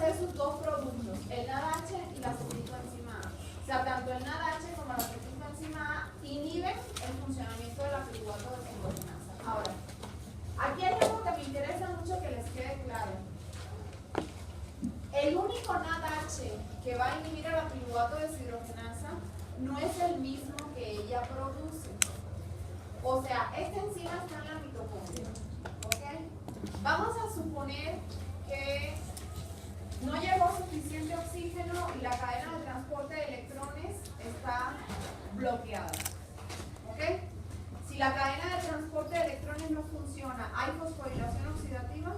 hacer sus dos productos, el NADH y la aceticoenzima A. O sea, tanto el NADH como la aceticoenzima A inhiben el funcionamiento de la piruvato deshidrogenasa. Ahora, aquí hay algo que me interesa mucho que les quede claro. El único NADH que va a inhibir a la piruvato deshidrogenasa no es el mismo que ella produce. O sea, esta enzima está en la mitocondria. ¿Ok? Vamos a suponer que no llegó suficiente oxígeno y la cadena de transporte de electrones está bloqueada. ¿Ok? Si la cadena de transporte de electrones no funciona, ¿hay fosforilación oxidativa?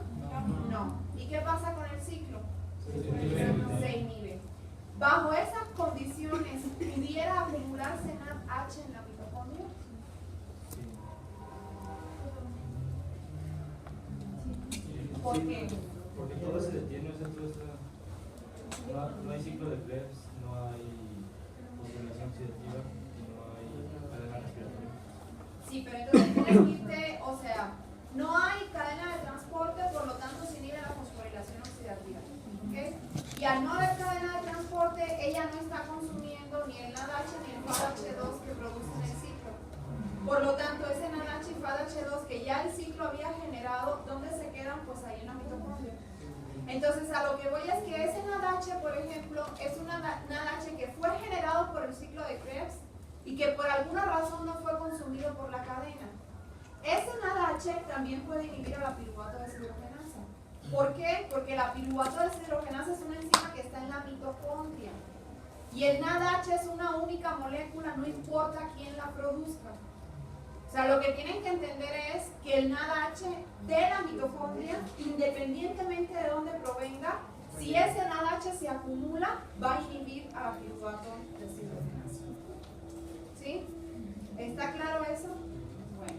No. ¿Y qué pasa con el ciclo? Se inhibe. Bajo esas condiciones, ¿pudiera acumularse NADH en la mitocondria? ¿Por qué? Porque todo se detiene, o sea, todo está, no hay ciclo de Krebs, no hay fosforilación oxidativa y no hay cadena respiratoria. Sí, pero entonces tienes que irte, o sea, no hay cadena de transporte, por lo tanto se inhibe la fosforilación oxidativa. ¿Okay? Y al no haber cadena de transporte, ella no está consumiendo ni el NADH ni el FADH2 que producen el ciclo. Por lo tanto, ese NADH y FADH2 que ya el ciclo había generado, ¿dónde se quedan? Pues ahí en la mitocondria. Entonces, a lo que voy es que ese NADH, por ejemplo, es un NADH que fue generado por el ciclo de Krebs y que por alguna razón no fue consumido por la cadena. Ese NADH también puede inhibir a la piruvato deshidrogenasa. ¿Por qué? Porque la piruvato deshidrogenasa es una enzima que está en la mitocondria. Y el NADH es una única molécula, no importa quién la produzca. O sea, lo que tienen que entender es que el NADH de la mitocondria, independientemente de dónde provenga, si ese NADH se acumula, va a inhibir a la piruvato deshidrogenasa. ¿Sí? ¿Está claro eso? Bueno.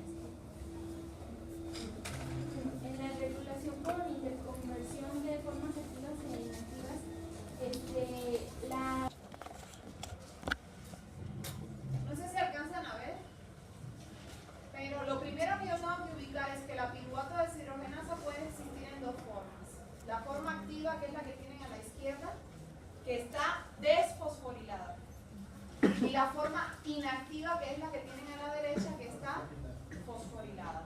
En la regulación por interconversión de formas activas e inactivas, No sé si alcanzan a ver, pero lo primero que yo tengo que ubicar es que la piruvato deshidrogenasa puede existir en dos formas. La forma activa, que es la que tienen a la izquierda, que está desfosforilada. Y la forma inactiva, que es la que tienen a la derecha, que está fosforilada.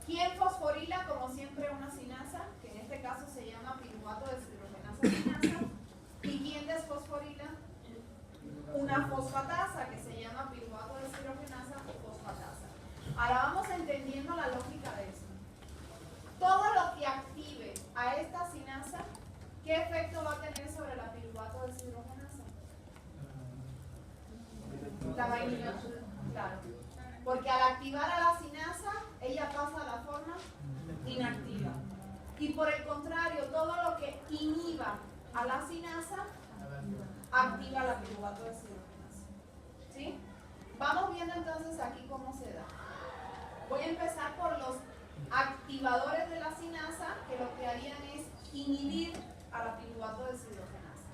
¿Quién fosforila? Como siempre, una sinasa, que en este caso se llama piruvato deshidrogenasa sinasa. ¿Y quién desfosforila? Una fosfatasa, que se llama piruvato deshidrogenasa fosfatasa. Ahora vamos entendiendo la lógica de eso. Todo lo que active a esta sinasa, ¿qué efecto va a tener sobre la piruvato deshidrogenasa? La va a inhibir, claro. Porque al activar a la sinasa, ella pasa a la forma inactiva. Y por el contrario, todo lo que inhiba a la sinasa, activa la piruvato deshidrogenasa. ¿Sí? Vamos viendo entonces aquí cómo se da. Voy a empezar por los activadores de la sinasa, que lo que harían es inhibir a la piruvato deshidrogenasa.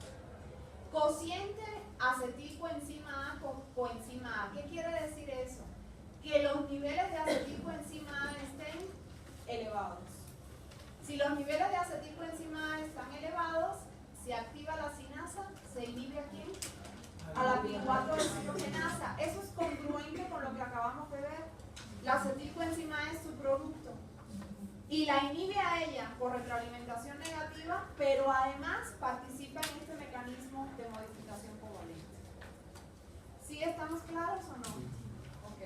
Cociente acetilcoenzima A con coenzima A. ¿Qué quiere decir eso? Que los niveles de acetilcoenzima A estén elevados. Si los niveles de acetilcoenzima A están elevados, se activa la sinasa, se inhibe a quién? A la piruvato deshidrogenasa. Eso es congruente con lo que acabamos de ver. La acetilcoenzima A es su producto. Y la inhibe a ella por retroalimentación negativa, pero además participa en este mecanismo de modificación covalente. ¿Sí estamos claros o no? Ok.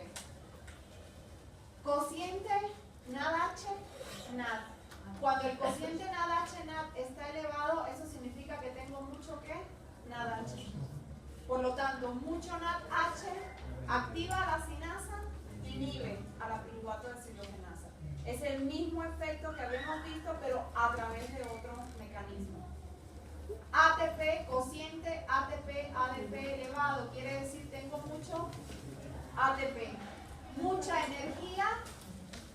Cociente NADH, NAD. Cuando el cociente NADH, NAD está elevado, eso significa que tengo mucho ¿qué? NADH. Por lo tanto, mucho NADH activa la sinasa, inhibe a la piruvato deshidrogenasa. Es el mismo efecto que habíamos visto, pero a través de otro mecanismo. ATP, cociente ATP, ADP elevado, quiere decir tengo mucho ATP. Mucha energía,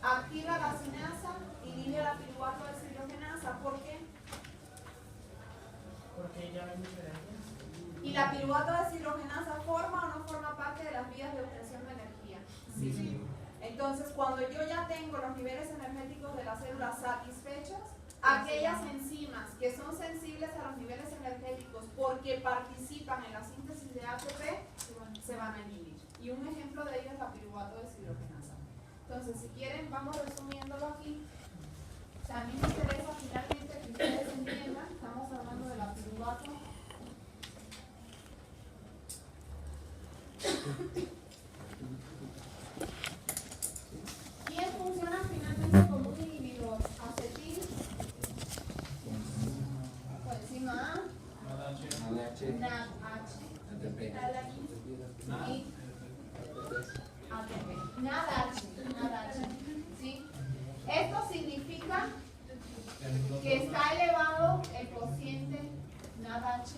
activa la sinasa, inhibe la piruvato deshidrogenasa. ¿Por qué? Porque ya hay mucha energía. ¿Y la piruvato deshidrogenasa forma o no forma parte de las vías de obtención de energía? Sí. Entonces, cuando yo ya tengo los niveles energéticos de las células satisfechos, aquellas enzimas personas que son sensibles a los niveles energéticos porque participan en la síntesis de ATP se van a inhibir. Y un ejemplo de ello es la piruvato deshidrogenasa. Entonces, si quieren, vamos resumiéndolo aquí. O sea, a mí me interesa finalmente que ustedes entiendan, estamos hablando de la piruvato. ¿Quién funciona finalmente como un inhibidor? Acetil, coenzima A, NADH, y ATP. NADH, ¿sí? Esto significa que está elevado el cociente NADH.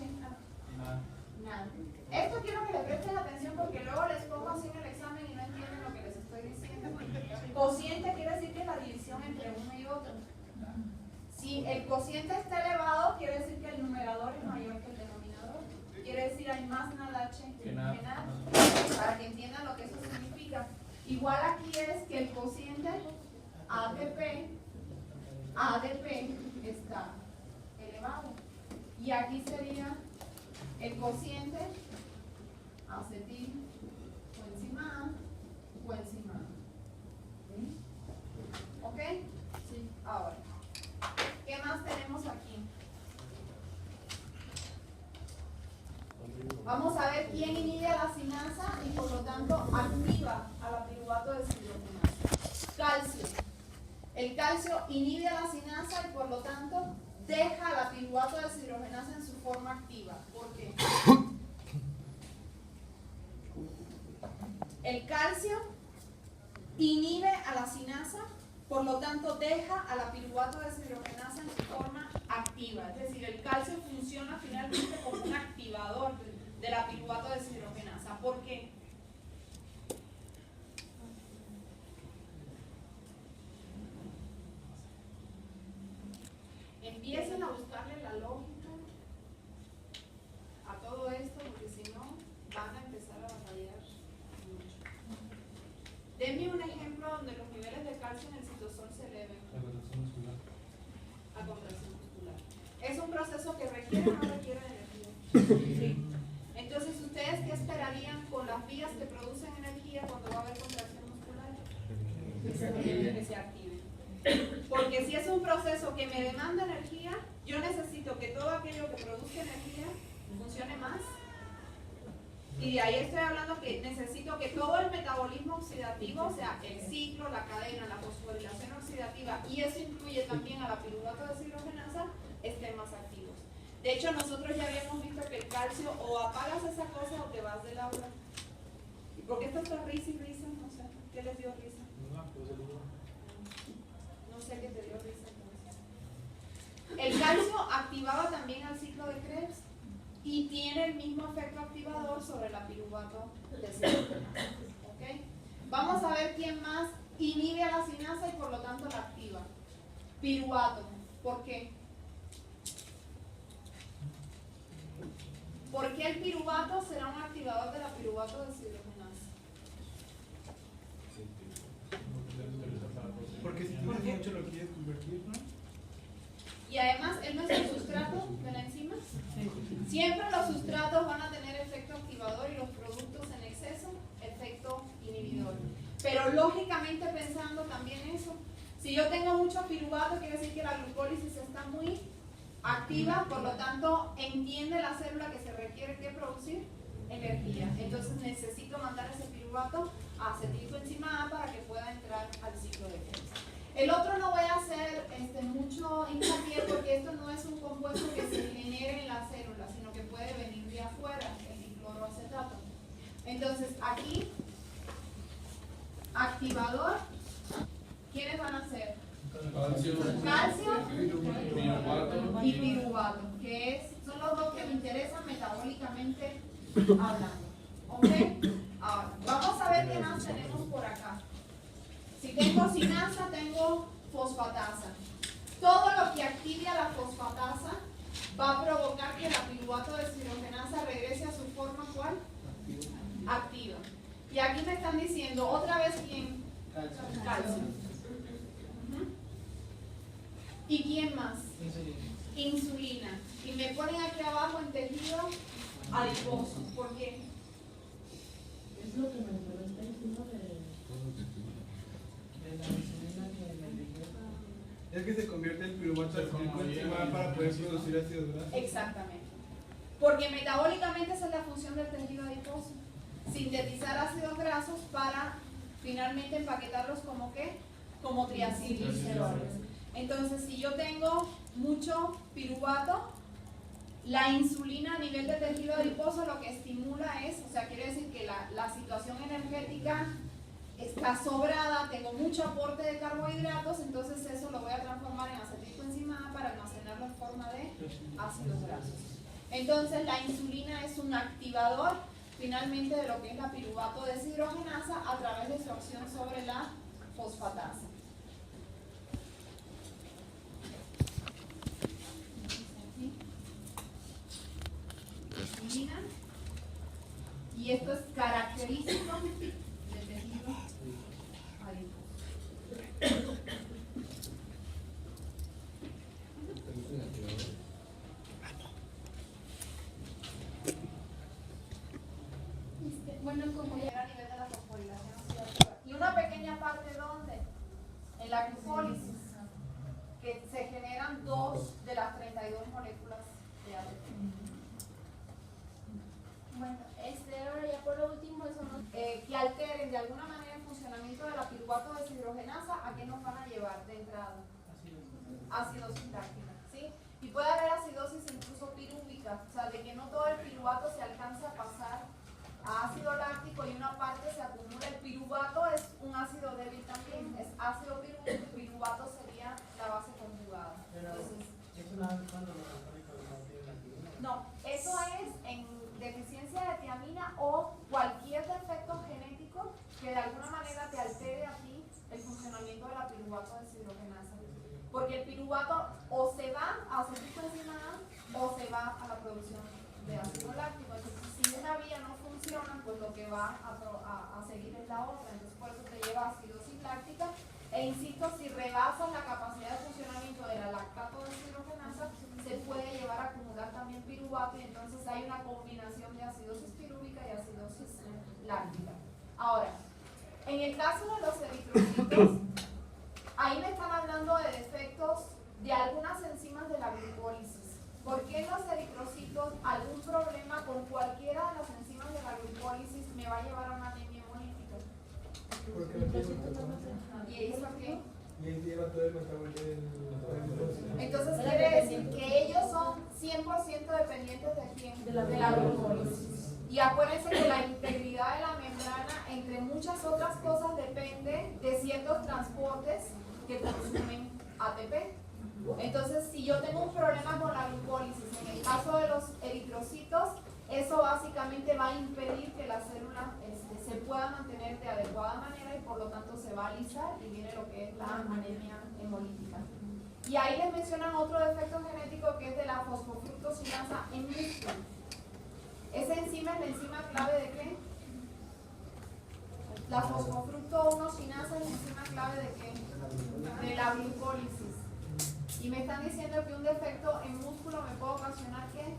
NAD. Esto quiero que le presten atención porque luego les pongo así en el examen y no entienden lo que les estoy diciendo. Cociente quiere decir que es la división entre uno y otro. Si el cociente está elevado, quiere decir que el numerador es mayor que el denominador. Quiere decir hay más NADH que NAD. Para que entiendan lo que eso significa. Igual aquí es que el cociente ADP está elevado. Y aquí sería el cociente acetil, coenzima A, coenzima A. ¿Sí? ¿Ok? Sí. Ahora, ¿qué más tenemos aquí? Vamos a ver quién inhibe a la sinasa y por lo tanto activa a la piruvato deshidrogenasa. Calcio. El calcio inhibe a la sinasa y por lo tanto deja la piruvato deshidrogenasa en su forma activa. ¿Por qué? El calcio inhibe a la sinasa, por lo tanto deja a la piruvato deshidrogenasa en su forma activa. Es decir, el calcio funciona finalmente como un activador de la piruvato deshidrogenasa. ¿Por qué? Empiecen a buscarle la lógica a todo esto, porque si no van a empezar a batallar mucho. Denme un ejemplo donde los niveles de calcio en el citosol se eleven. La contracción muscular. La contracción muscular. ¿Es un proceso que requiere o no requiere energía? Sí. Entonces, ¿ustedes qué esperarían con las vías que producen energía cuando va a haber contracción muscular? Que se active. Porque si es un proceso que me demanda energía, yo necesito que todo aquello que produce energía funcione más. Y de ahí estoy hablando que necesito que todo el metabolismo oxidativo, o sea, el ciclo, la cadena, la fosforilación oxidativa, y eso incluye también a la piruvato deshidrogenasa, estén más activos. De hecho, nosotros ya habíamos visto que el calcio o apagas esa cosa o te vas del aula. ¿Y por qué esto está risa y risa? No sé, ¿qué les dio risa? No sé qué te dio risa entonces. El calcio activaba también al ciclo de Krebs y tiene el mismo efecto activador sobre la piruvato deshidrogenasa. ¿Okay? Vamos a ver quién más inhibe a la sinasa y por lo tanto la activa. Piruvato. ¿Por qué? ¿Por qué el piruvato será un activador de la piruvato deshidrogenasa? Porque si tienes mucho lo quieres convertir, ¿no? Y además, ¿es nuestro sustrato de la enzima? Siempre los sustratos van a tener efecto activador y los productos en exceso, efecto inhibidor. Pero lógicamente pensando también eso, si yo tengo mucho piruvato, quiere decir que la glucólisis está muy activa, por lo tanto entiende la célula que se requiere que producir energía. Entonces necesito mandar ese piruvato a acetilcoenzima A para que pueda entrar al ciclo de Krebs. El otro no voy a hacer mucho hincapié porque esto no es un compuesto que se genere en la célula, sino que puede venir de afuera, el dicloroacetato. Entonces aquí, activador, ¿quiénes van a ser? Calcio y piruvato, que son los dos que me interesan metabólicamente hablando. ¿Ok? Ahora, vamos a ver qué más tenemos por acá. Si tengo sinasa, tengo fosfatasa. Todo lo que active a la fosfatasa va a provocar que la piruvato deshidrogenasa regrese a su forma, ¿cuál? Activa. Y aquí me están diciendo, otra vez, ¿quién? Calcio. ¿Y quién más? insulina. Y me ponen aquí abajo en tejido adiposo. ¿Por qué? Es lo que me pregunta encima de la insulina que me dijeron. Es que se convierte el piruvato en coenzima para poder producir ácidos grasos. Exactamente. Porque metabólicamente esa es la función del tejido adiposo. Sintetizar ácidos grasos para finalmente empaquetarlos como ¿qué? Como triacilgliceroles. Entonces, si yo tengo mucho piruvato, la insulina a nivel de tejido adiposo lo que estimula es, o sea, quiere decir que la situación energética está sobrada, tengo mucho aporte de carbohidratos, entonces eso lo voy a transformar en acetilcoenzima A para almacenarlo en forma de ácidos grasos. Entonces, la insulina es un activador finalmente de lo que es la piruvato deshidrogenasa a través de su acción sobre la fosfatasa. Insulina. Y esto es característico del tejido adiposo. Bueno, como Llega a nivel de la fosforilación oxidativa. Y una pequeña parte, ¿dónde? En la glucólisis, que se generan 2 de las 32 moléculas de ATP. bueno, ahora ya por lo último eso no. Que alteren de alguna manera el funcionamiento de la piruvato deshidrogenasa, ¿a qué nos van a llevar de entrada? Acidosis láctica, ¿sí? Y puede haber acidosis incluso pirúvica, o sea, de que no todo el piruvato se alcanza a pasar a ácido láctico y una parte se acumula. El piruvato es un ácido débil también, es ácido pirúvico y piruvato sería la base conjugada. Pero Entonces, eso no es cuando los alcohólicos no tienen la pirula. no, eso es en deficiencia de tiamina o cualquier defecto genético que de alguna manera te altere a ti el funcionamiento de la piruvato deshidrogenasa. Porque el piruvato o se va a acetilcoenzima A o se va a la producción de ácido láctico. Entonces, si una vía no funciona, pues lo que va a seguir es la otra. Entonces, por eso te lleva a acidosis láctica. E insisto, si rebasas la capacidad de funcionamiento de la lactato deshidrogenasa, se puede llevar a acumular también piruvato y entonces hay una combinación de acidosis pirúvica y acidosis láctica. Ahora, en el caso de los eritrocitos, ahí me están hablando de defectos de algunas enzimas de la glucólisis. ¿Por qué en los eritrocitos algún problema con cualquiera de las enzimas de la glucólisis me va a llevar a una anemia hemolítica? Porque la piruvato. ¿Y eso qué? Y ahí lleva todo el metabolismo del. Entonces quiere decir que ellos son 100% dependientes de quién? De la glucólisis. Y acuérdense que la integridad de la membrana, entre muchas otras cosas, depende de ciertos transportes que consumen ATP. Entonces, si yo tengo un problema con la glucólisis, en el caso de los eritrocitos, eso básicamente va a impedir que la célula se pueda mantener de adecuada manera y por lo tanto se va a alisar y viene lo que es la anemia hemolítica. Y ahí les mencionan otro defecto genético que es de la fosfofructosinasa en músculo. Esa enzima es la enzima clave de qué? La fosfofructo-1-sinasa es la enzima clave de qué? De la glucólisis. Y me están diciendo que un defecto en músculo me puede ocasionar ¿qué?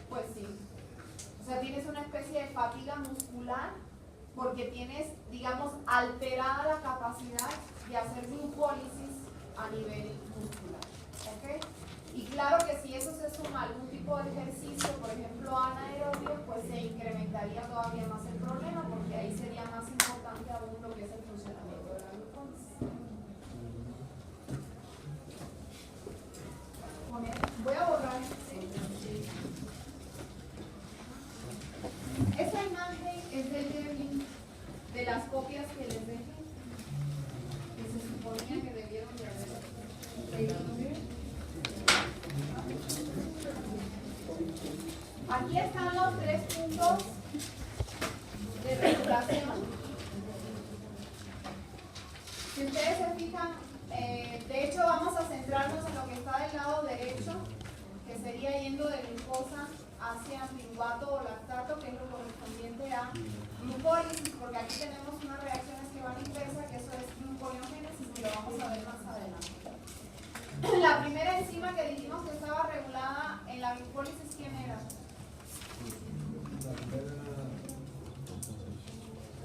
Pues sí. O sea, tienes una especie de fatiga muscular porque tienes, digamos, alterada la capacidad de hacer glucólisis a nivel muscular. ¿Ok? Y claro que si eso se suma a algún tipo de ejercicio, por ejemplo anaerobio, pues se incrementaría todavía más el problema porque ahí sería más importante aún lo que es el funcionamiento de la glucólisis. Voy a borrar esta imagen es del Devlin, de las copias que les dejé, que se suponía que debieron de haber leído. Aquí están los 3 puntos de regulación. Si ustedes se fijan, de hecho vamos a centrarnos en lo que está del lado derecho, que sería yendo de glucosa hacia piruvato o lactato, que es lo correspondiente a glucólisis, porque aquí tenemos unas reacciones que van inversas, que eso es gluconeogénesis y lo vamos a ver más adelante.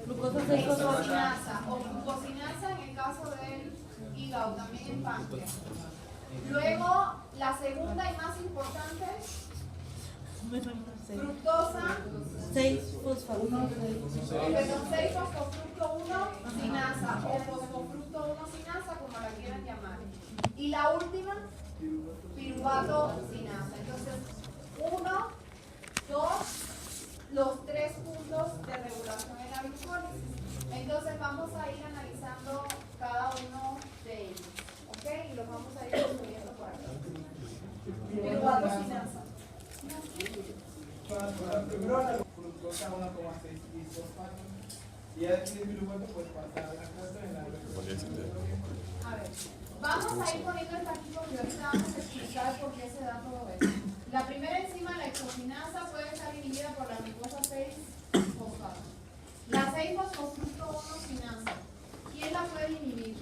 Glucosa Hexocinasa o glucosinasa en el caso del hígado, también en páncreas. Luego, la segunda y más importante, fructosa 6-fosfofructo 1-sinasa o fosfofructo 1-sinasa, como la quieran llamar. Y la última, piruvato-sinasa. Entonces, 1, 2, los 3 puntos de regulación en la glucólisis. Entonces, vamos a ir analizando cada uno de ellos. ¿Ok? Y los vamos a ir descubriendo por acá. Piruvato-sinasa. Primero la fructosa 1,6 bisfosfato. Y ya aquí el piruvato pues pasa a la clase en la A ver, vamos a ir poniendo esto aquí porque ahorita vamos a explicar por qué se da todo esto. La primera enzima, la hexocinasa, puede estar inhibida por la glucosa 6-fosfato. La 6-fosfofructo 1-sinasa, ¿quién la puede inhibir?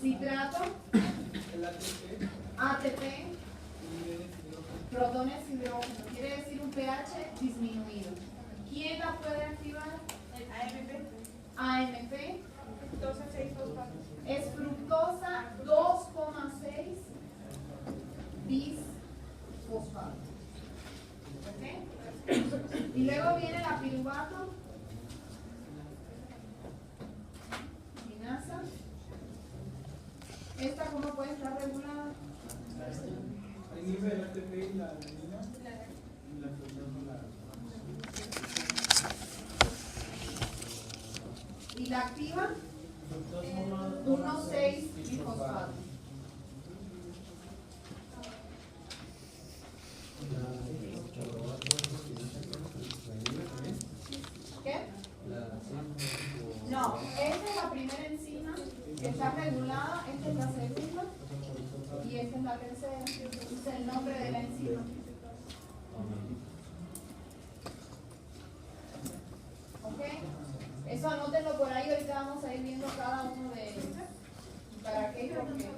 Citrato, el ATP, ATP, protones hidrógeno, quiere decir un pH disminuido. ¿Quién la puede activar? El AMP. Fructosa 6-fosfato. Es fructosa 2,6 bisfosfato. ¿Ok? Y luego viene la piruvato. Sinasa. ¿Esta cómo puede estar regulada? inhibe el ATP y la adenina. Y la fructosa ¿Y la activa? 1,6 bifosfato. ¿Qué? No, esta es la primera enzima, está regulada, esta es la segunda y esta es la tercera. Es el nombre de la enzima. ¿Ok? Eso anótenlo por ahí, ahorita vamos a ir viendo cada uno de ellos. ¿Para qué y por qué?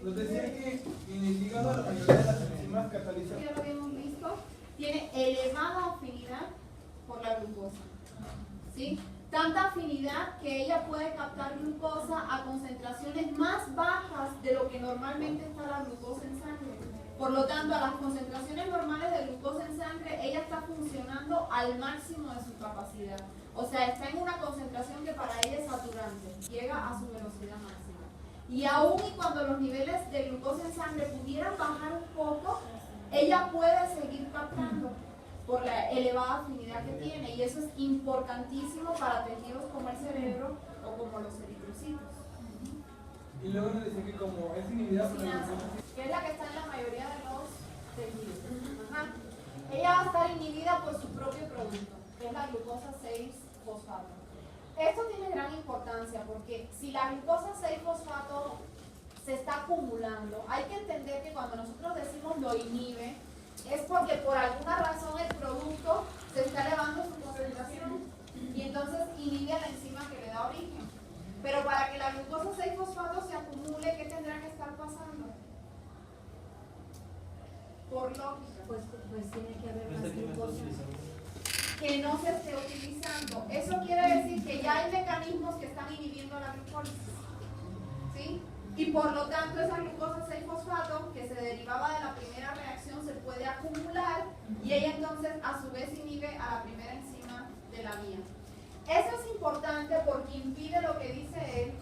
Nos decía que en el hígado la mayoría de las enzimas catalizan. Ya lo habíamos visto. Tiene elevada afinidad por la glucosa. ¿Sí? Tanta afinidad que ella puede captar glucosa a concentraciones más bajas de lo que normalmente está la glucosa en sangre. Por lo tanto, a las concentraciones normales de glucosa en sangre, ella está funcionando al máximo de su capacidad. O sea, está en una concentración que para ella es saturante, llega a su velocidad máxima. Y aún y cuando los niveles de glucosa en sangre pudieran bajar un poco, ella puede seguir captando por la elevada afinidad que tiene. Y eso es importantísimo para tejidos como el cerebro o como los eritrocitos. Y luego nos decía que como es inhibida por la glucosa, Que es la que está en la mayoría de los tejidos. Ajá. Ella va a estar inhibida por su propio producto, que es la glucosa 6-fosfato. Esto tiene gran importancia porque si la glucosa 6-fosfato se está acumulando, hay que entender que cuando nosotros decimos lo inhibe, es porque por alguna razón el producto se está elevando su concentración y entonces inhibe a la enzima que le da origen. Pero para que la glucosa 6-fosfato se acumule, ¿qué tendrá que estar pasando? Por lógica. Pues tiene que haber No más sé qué me estás glucosa. utilizando. Que no se esté utilizando. Eso quiere decir que ya hay mecanismos que están inhibiendo la glucólisis. ¿Sí? Y por lo tanto esa glucosa 6-fosfato que se derivaba de la primera reacción se puede acumular y ella entonces a su vez inhibe a la primera enzima de la vía. Eso es importante porque impide lo que dice él,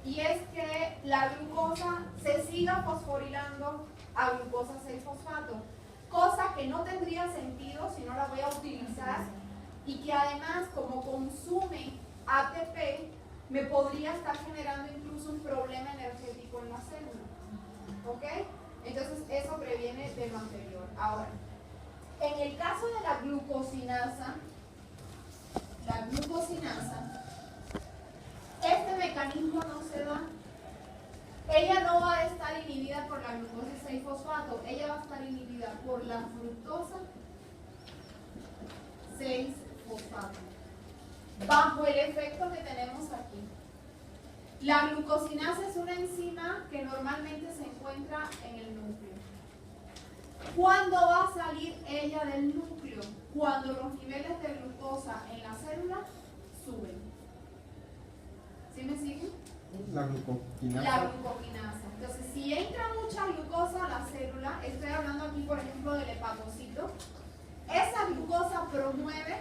y es que la glucosa se siga fosforilando a glucosa 6-fosfato, cosa que no tendría sentido si no la voy a utilizar y que además como consume ATP me podría estar generando incluso un problema energético en la célula. ¿Ok? Entonces eso previene de lo anterior. Ahora, en el caso de la glucosinasa, este mecanismo no se da. Ella no va a estar inhibida por la glucosa 6-fosfato, ella va a estar inhibida por la fructosa 6-fosfato, bajo el efecto que tenemos aquí. La glucosinasa es una enzima que normalmente se encuentra en el núcleo. ¿Cuándo va a salir ella del núcleo? Cuando los niveles de glucosa en la célula suben. ¿Sí me siguen? La glucoquinasa. La glucoquinasa. Entonces, si entra mucha glucosa a la célula, estoy hablando aquí, por ejemplo, del hepatocito, esa glucosa promueve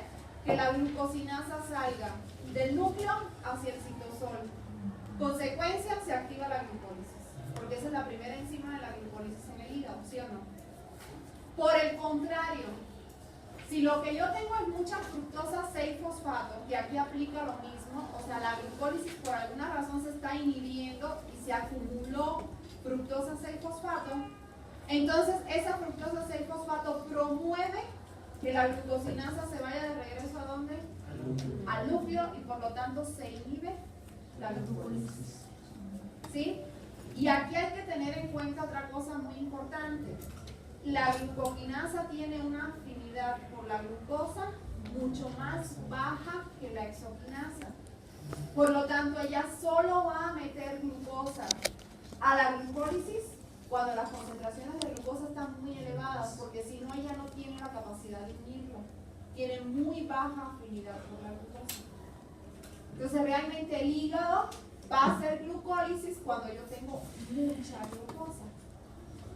que la glucosinasa salga del núcleo hacia el citosol. Consecuencia, se activa la glucólisis, porque esa es la primera enzima de la glucólisis en el hígado, ¿sí o no? Por el contrario, si lo que yo tengo es mucha fructosa 6-fosfato, que aquí aplica lo mismo, o sea, la glucólisis por alguna razón se está inhibiendo y se acumuló fructosa 6-fosfato, entonces esa fructosa 6-fosfato promueve que la glucosinasa se vaya de regreso ¿a dónde? Al núcleo, y por lo tanto se inhibe la glucólisis. ¿Sí? Y aquí hay que tener en cuenta otra cosa muy importante. La glucoquinasa tiene una afinidad por la glucosa mucho más baja que la exoquinasa. Por lo tanto, ella solo va a meter glucosa a la glucólisis cuando las concentraciones de glucosa están muy elevadas, porque si no, ella no tiene la capacidad de unirlo. Tiene muy baja afinidad por la glucosa. Entonces, realmente el hígado va a hacer glucólisis cuando yo tengo mucha glucosa.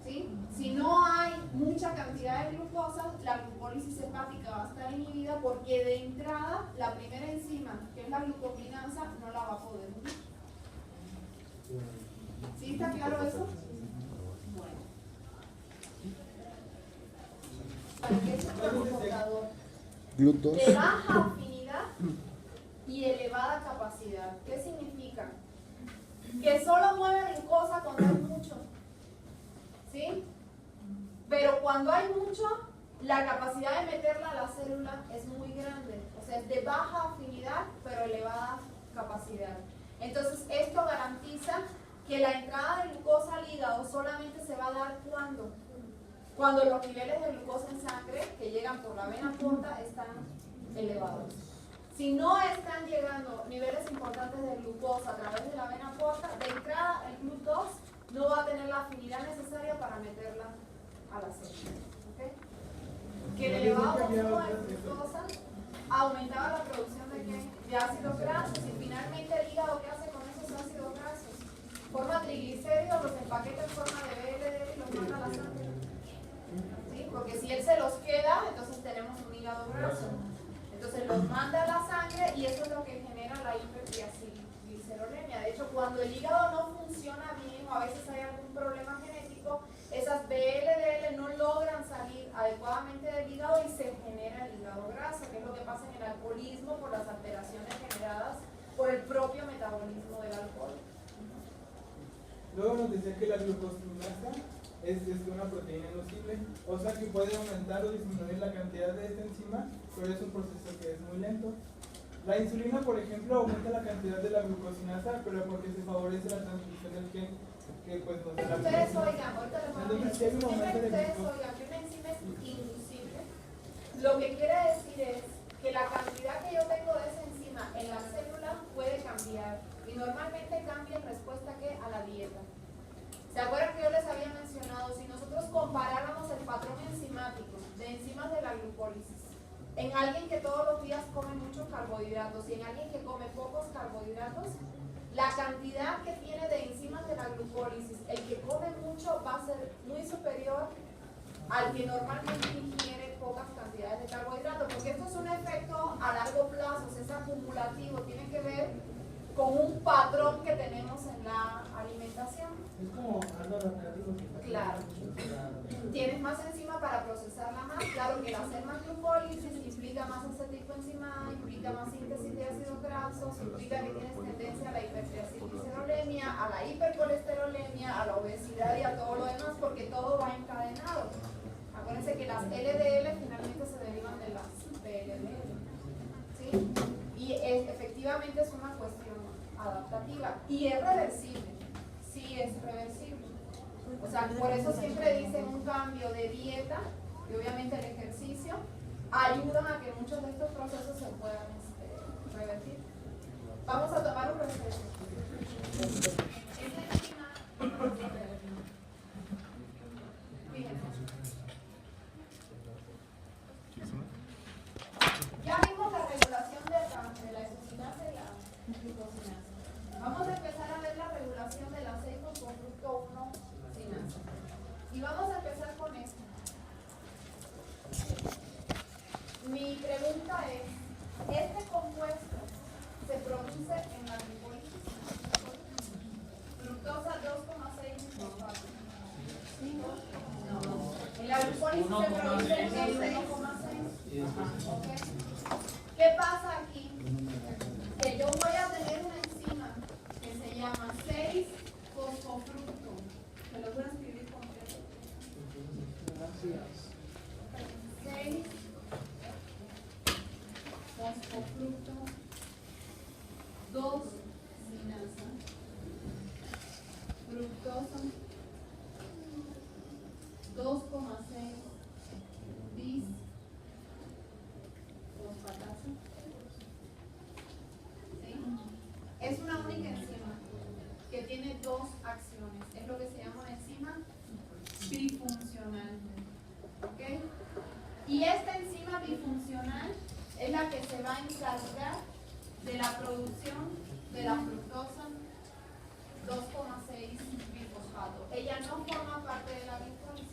¿Sí? Si no hay mucha cantidad de glucosa, la glucólisis hepática va a estar inhibida porque de entrada la primera enzima, que es la glucoquinasa, no la va a poder unir. ¿Sí está claro eso? Bueno. ¿Para qué es un transportador? GLUT2. De baja afinidad y elevada capacidad. ¿Qué significa? Que solo mueve glucosa cuando hay mucho. ¿Sí? Pero cuando hay mucho, la capacidad de meterla a la célula es muy grande. O sea, es de baja afinidad, pero elevada capacidad. Entonces, esto garantiza que la entrada de glucosa al hígado solamente se va a dar cuando los niveles de glucosa en sangre que llegan por la vena porta están elevados. Si no están llegando niveles importantes de glucosa a través de la vena porta, de entrada el GLUT2 no va a tener la afinidad necesaria para meterla a la célula. ¿Okay? Que el elevado consumo de glucosa aumentaba la producción de ácidos grasos, y finalmente el hígado, ¿qué hace con esos ácidos grasos? Forma triglicéridos, los empaqueta en forma de VLDL y los manda a la sangre. ¿Sí? Porque si él se los queda, entonces tenemos un hígado graso. Entonces los manda a la sangre y eso es lo que genera la hipertriaciglicerolemia. De hecho, cuando el hígado no funciona bien o a veces hay algún problema genético, esas VLDL no logran salir adecuadamente del hígado y se genera el hígado graso, que es lo que pasa en el alcoholismo por las alteraciones generadas por el propio metabolismo del alcohol. Luego nos decía que la glucosinasa es una proteína inducible, o sea que puede aumentar o disminuir la cantidad de esta enzima, pero es un proceso que es muy lento. La insulina, por ejemplo, aumenta la cantidad de la glucosinasa, pero porque se favorece la transcripción del gen, que pues nos da la Ustedes oigan, ahorita les voy a Entonces, si hay un aumento de ustedes glucosa. oigan que una enzima es inducible, lo que quiere decir es que la cantidad que yo tengo de esa enzima en la célula puede cambiar, y normalmente cambia en respuesta a la dieta. ¿Se acuerdan que yo les había mencionado? Si nosotros comparáramos el patrón enzimático de enzimas de la glucólisis en alguien que todos los días come muchos carbohidratos y en alguien que come pocos carbohidratos, la cantidad que tiene de enzimas de la glucólisis, el que come mucho va a ser muy superior al que normalmente ingiere pocas cantidades de carbohidratos, porque esto es un efecto a largo plazo, es acumulativo, tiene que ver con un patrón que tenemos en la alimentación. Es como Álvaro Carrillo que está. Claro. Tienes más enzima para procesarla más. Claro que el hacer más glucólisis implica más ese tipo de enzima, implica más síntesis de ácidos grasos, implica que tienes tendencia a la hipertriaciglicerolemia, a la hipercolesterolemia, a la obesidad y a todo lo demás, porque todo va encadenado. Acuérdense que las LDL finalmente se derivan de las PLDL. ¿Sí? Y efectivamente es una cuestión adaptativa y es reversible. Sí, es reversible. O sea, por eso siempre dicen un cambio de dieta y obviamente el ejercicio ayudan a que muchos de estos procesos se puedan revertir. Vamos a tomar un receso. Fíjense. glucosinasa. Vamos a empezar a ver la regulación de la 6-fosfofructo-1-sinasa. Y vamos a empezar con esto. Mi pregunta es, ¿este compuesto se produce en la glucólisis? Fructosa 2,6 fosfato. No. En la glucólisis se produce en 6,6. ¿Okay? ¿Qué pasa aquí? Que yo voy a tener una enzima que se llama 6-fosfofructo. ¿Me lo voy a escribir completo? 6-fosfofructo 2-sinasa fructosa 2,6 bis fosfatasa. ¿Sí? Es una única enzima que tiene dos acciones. Es lo que se llama una enzima bifuncional. ¿Ok? Y esta enzima bifuncional es la que se va a encargar de la producción de la fructosa 2,6 bifosfato. Ella no forma parte de la glucólisis.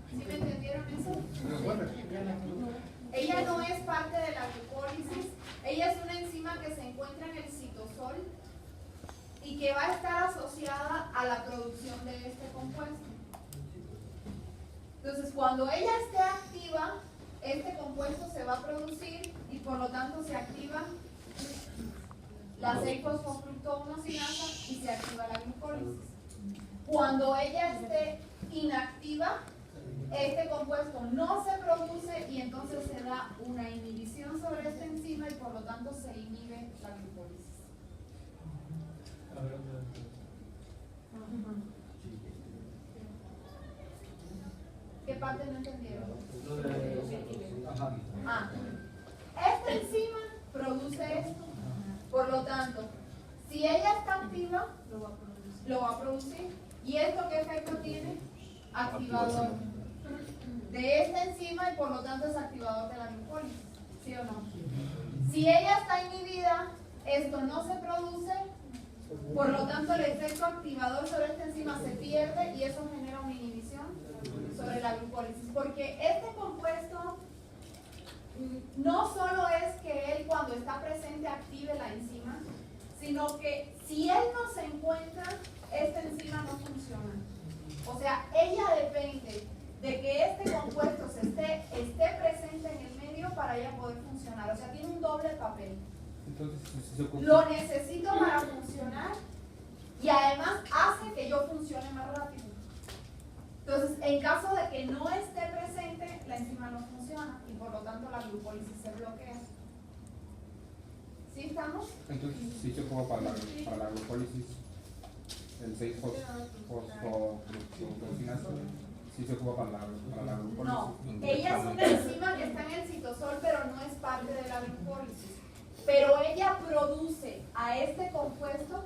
¿Sí me entendieron eso? Ella no es parte de la glucólisis. Ella es una enzima que se encuentra en el citosol y que va a estar asociada a la producción de este compuesto. Entonces, cuando ella esté activa, este compuesto se va a producir y por lo tanto se activa la 6-fosfofructo-1-sinasa y se activa la glucólisis. Cuando ella esté inactiva, este compuesto no se produce y entonces se da una inhibición sobre esta enzima y por lo tanto se inhibe la glucólisis. ¿Qué parte no entendieron? Esta enzima produce esto. Por lo tanto, si ella está activa, lo va a producir. ¿Y esto qué efecto tiene? Activador de esta enzima y por lo tanto es activador de la glucólisis. ¿Sí o no? Si ella está inhibida, esto no se produce. Por lo tanto, el efecto activador sobre esta enzima se pierde y eso genera una inhibición sobre la glucólisis. Porque este compuesto no solo es que él cuando está presente active la enzima, sino que si él no se encuentra, esta enzima no funciona. O sea, ella depende de que este compuesto esté presente en el medio para ella poder funcionar. O sea, tiene un doble papel. Entonces, lo necesito para funcionar y además hace que yo funcione más rápido. Entonces, en caso de que no esté presente, la enzima no funciona y por lo tanto la glucólisis se bloquea. ¿Sí estamos? entonces sí se ocupa para la glucólisis el 6-fosfofructosinasa. Sí se ocupa para la glucólisis. No, ella es una enzima que está en el citosol, pero no es parte de la glucólisis. Pero ella produce a este compuesto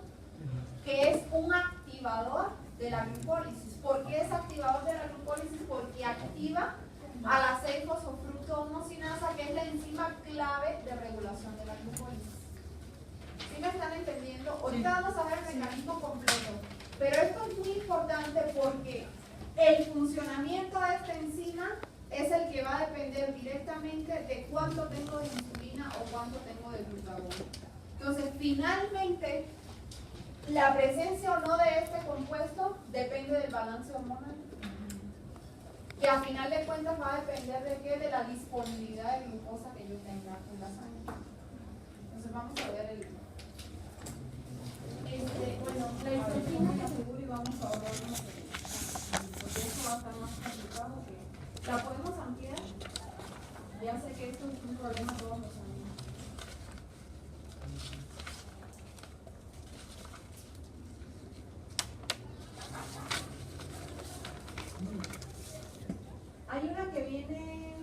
que es un activador de la glucólisis. ¿Por qué es activador de la glucólisis? Porque activa a la 6-fosfofructo-1-sinasa, que es la enzima clave de regulación de la glucólisis. ¿Sí me están entendiendo? Ahorita vamos a ver el mecanismo completo. Pero esto es muy importante porque el funcionamiento de esta enzima es el que va a depender directamente de cuánto tengo de insulina o cuánto tengo de glutagón. Entonces, finalmente, la presencia o no de este compuesto depende del balance hormonal, que a final de cuentas va a depender de qué, de la disponibilidad de glucosa que yo tenga en la sangre. Entonces, vamos a ver bueno, la insulina que seguro y vamos a ahorrarnos porque esto va a estar más complicado que... ¿La podemos ampliar? Ya sé que esto es un problema todos los años. Hay una que viene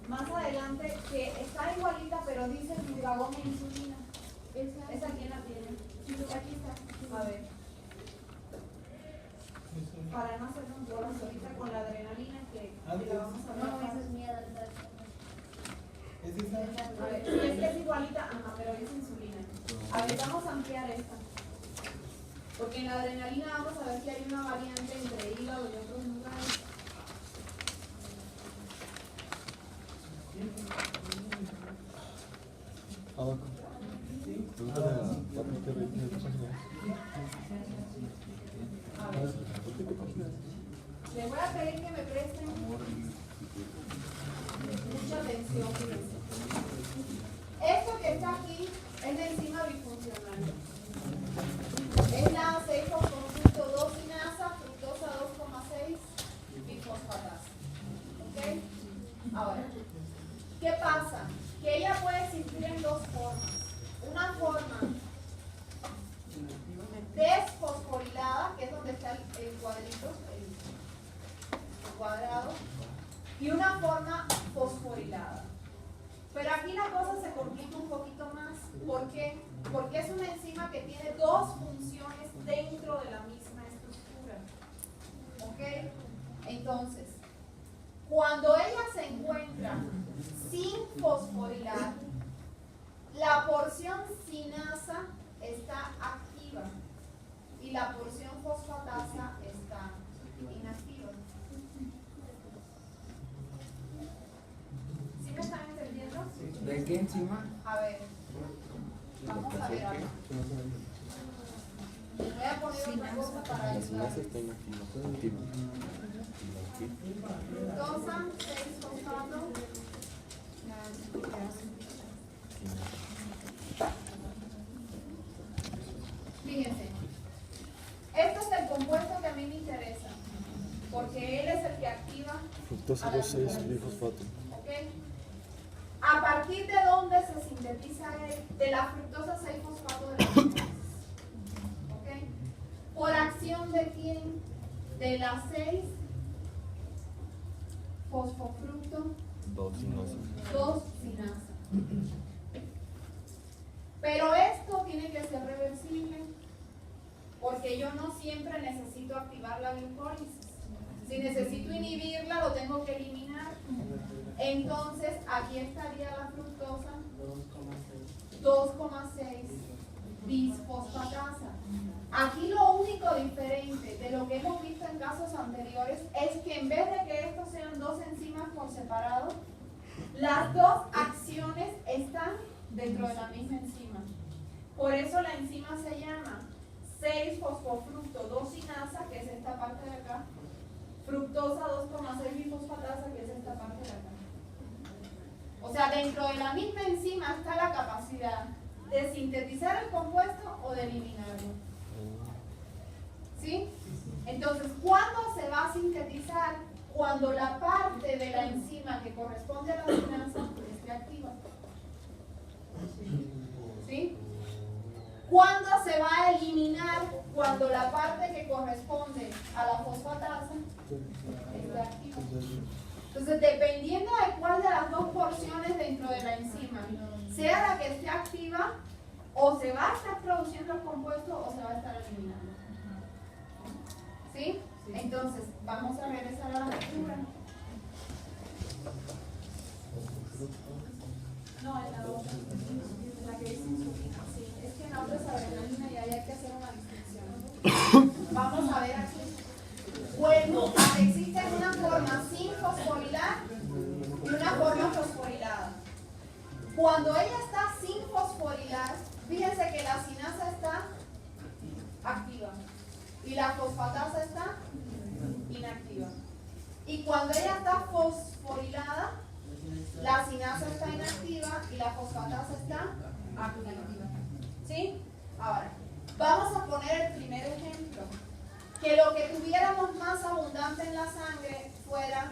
más adelante que está igualita, pero dice glutagón e insulina. ¿Esa quién la tiene? Aquí está. A ver. para no hacernos bolas ahorita con la adrenalina que la vamos a ver. No, esa es mía. ¿Es esa? A ver, si es que es igualita, ajá, pero es insulina. A ver, vamos a ampliar esta. Porque en la adrenalina vamos a ver que hay una variante entre hígado y otros lugares. Les voy a pedir que me presten mucha atención. Fíjense. Esto que está aquí es la enzima bifuncional. Es la 6-fosfofructo 2-sinasa, fructosa 2,6 bifosfatasa. ¿Ok? Ahora, ¿qué pasa? Que ella puede existir en dos formas. Una forma desfosforilada, que es donde está el cuadrito, el cuadrado, y una forma fosforilada. Pero aquí la cosa se complica un poquito más. ¿Por qué? Porque es una enzima que tiene dos funciones dentro de la misma estructura. ¿Ok? Entonces, cuando ella se encuentra sin fosforilar, la porción sinasa está activa y la porción fosfatasa está inactiva. ¿Sí me están entendiendo? ¿De qué enzima? A ver, vamos a ver algo. Voy a poner otra cosa para ayudar. Fructosa, 6-fosfato. Fíjense, este es el compuesto que a mí me interesa, porque él es el que activa Fructosa 2,6 bifosfato. ¿Ok? ¿A partir de dónde se sintetiza él? De la fructosa 6-fosfato de la sinasis. ¿Ok? ¿Por acción de quién? De la 6-fosfofructo 2-sinasa. Pero esto tiene que ser reversible, porque yo no siempre necesito activar la glucólisis. Si necesito inhibirla, lo tengo que eliminar. Entonces, aquí estaría la fructosa 2,6 bisfosfatasa. Aquí lo único diferente de lo que hemos visto en casos anteriores es que en vez de que estos sean dos enzimas por separado, las dos acciones están dentro de la misma enzima. Por eso la enzima se llama 6-fosfofructo 2-sinasa, que es esta parte de acá, fructosa 2,6 bifosfatasa, que es esta parte de acá. O sea, dentro de la misma enzima está la capacidad de sintetizar el compuesto o de eliminarlo. ¿Sí? Entonces, ¿cuándo se va a sintetizar? Cuando la parte de la enzima que corresponde a la sinasa esté activa. ¿Sí? ¿Cuándo se va a eliminar? Cuando la parte que corresponde a la fosfatasa esté activa. Entonces, dependiendo de cuál de las dos porciones dentro de la enzima sea la que esté activa, o se va a estar produciendo el compuesto o se va a estar eliminando. ¿Sí? Entonces, vamos a regresar a la lectura. No, en la otra. La que dice insulina. Sí, es que en la otra es adrenalina y ahí hay que hacer una distinción. Vamos a ver aquí. Bueno, existe una forma sin fosforilar y una forma fosforilada. Cuando ella está sin fosforilar, fíjense que la sinasa está activa y la fosfatasa está inactiva. Y cuando ella está fosforilada, la sinasa está inactiva y la fosfatasa está activa. ¿Sí? Ahora, vamos a poner el primer ejemplo. Que lo que tuviéramos más abundante en la sangre fuera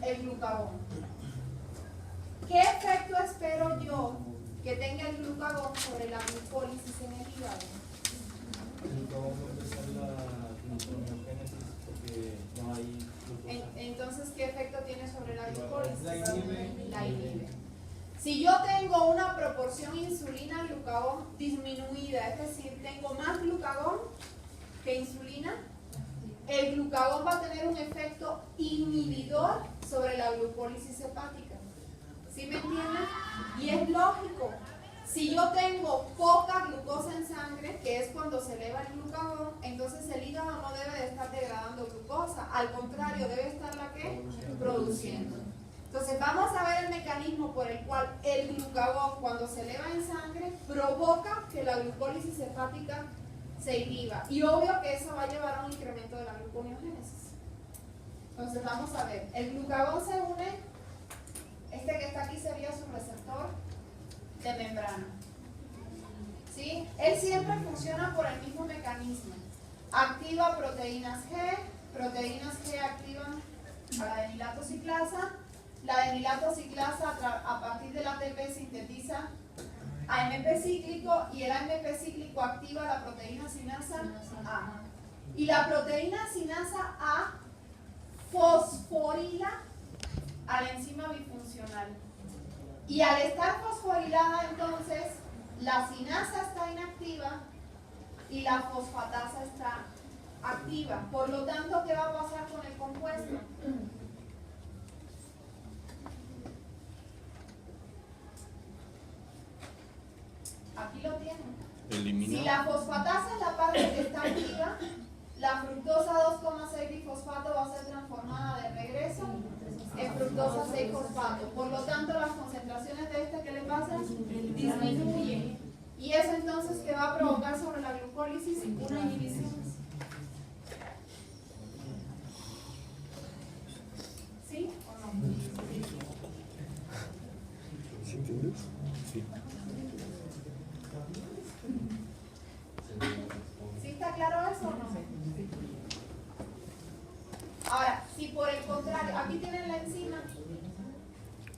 el glucagón. ¿Qué efecto espero yo que tenga el glucagón sobre la glucólisis en el hígado? Entonces, ¿qué efecto tiene sobre la glucólisis? La inhibe. Si yo tengo una proporción insulina-glucagón disminuida, es decir, tengo más glucagón que insulina, el glucagón va a tener un efecto inhibidor sobre la glucólisis hepática. ¿Sí me entienden? Y es lógico. Si yo tengo poca glucosa en sangre, que es cuando se eleva el glucagón, entonces el hígado no debe de estar degradando glucosa, al contrario, debe estar la que produciendo. Entonces vamos a ver el mecanismo por el cual el glucagón, cuando se eleva en sangre, provoca que la glucólisis hepática se inhiba. Y obvio que eso va a llevar a un incremento de la gluconeogénesis. Entonces vamos a ver, el glucagón se une, este que está aquí sería su receptor de membrana. ¿Sí? Él siempre funciona por el mismo mecanismo. Activa proteínas G activan a la adenilatociclasa. La adenilatociclasa a partir del ATP sintetiza AMP cíclico y el AMP cíclico activa la proteína sinasa A. Y la proteína sinasa A fosforila a la enzima bifuncional. Y al estar fosforilada, entonces, la sinasa está inactiva y la fosfatasa está activa. Por lo tanto, ¿qué va a pasar con el compuesto? Aquí lo tienen. Elimina. Si la fosfatasa es la parte que está activa, la fructosa 2,6 bifosfato va a ser transformada de regreso en fructosa 6-fosfato. Por lo tanto, las concentraciones de este, ¿qué le pasa? Disminuyen. Y eso entonces, ¿qué va a provocar sobre la glucólisis? Una inhibición. ¿Sí o no? ¿Sí entiendes? Sí. ¿Sí está claro eso o no? Ahora, si por el contrario, aquí tienen la enzima,